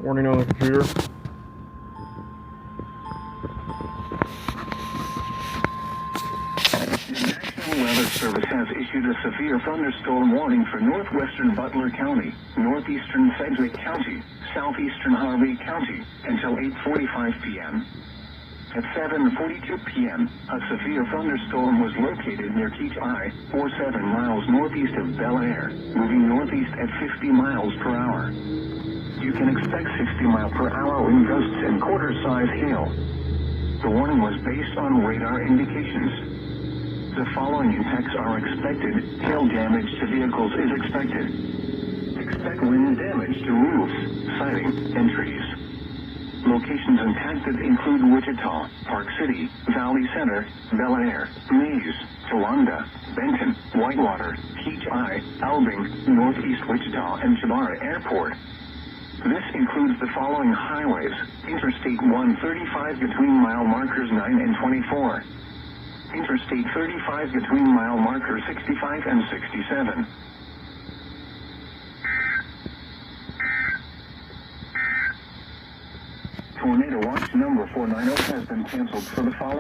Warning on the computer. The National Weather Service has issued a severe thunderstorm warning for northwestern Butler County, northeastern Sedgwick County, southeastern Harvey County, until 8:45 p.m. At 7:42 p.m., a severe thunderstorm was located near Keach I, 47 miles northeast of Bel Air, moving northeast at 50 miles per hour. You can expect 60-mile-per-hour wind gusts and quarter-size hail. The warning was based on radar indications. The following impacts are expected. Hail damage to vehicles is expected. Expect wind damage to roofs, siding, and trees. Locations impacted include Wichita, Park City, Valley Center, Bel Air, Mays, Towanda, Benton, Whitewater, Keach I, Albing, Northeast Wichita, and Chabara Airport. This includes the following highways: Interstate 135 between mile markers 9 and 24. Interstate 35 between mile markers 65 and 67. Tornado watch number 490 has been canceled for the following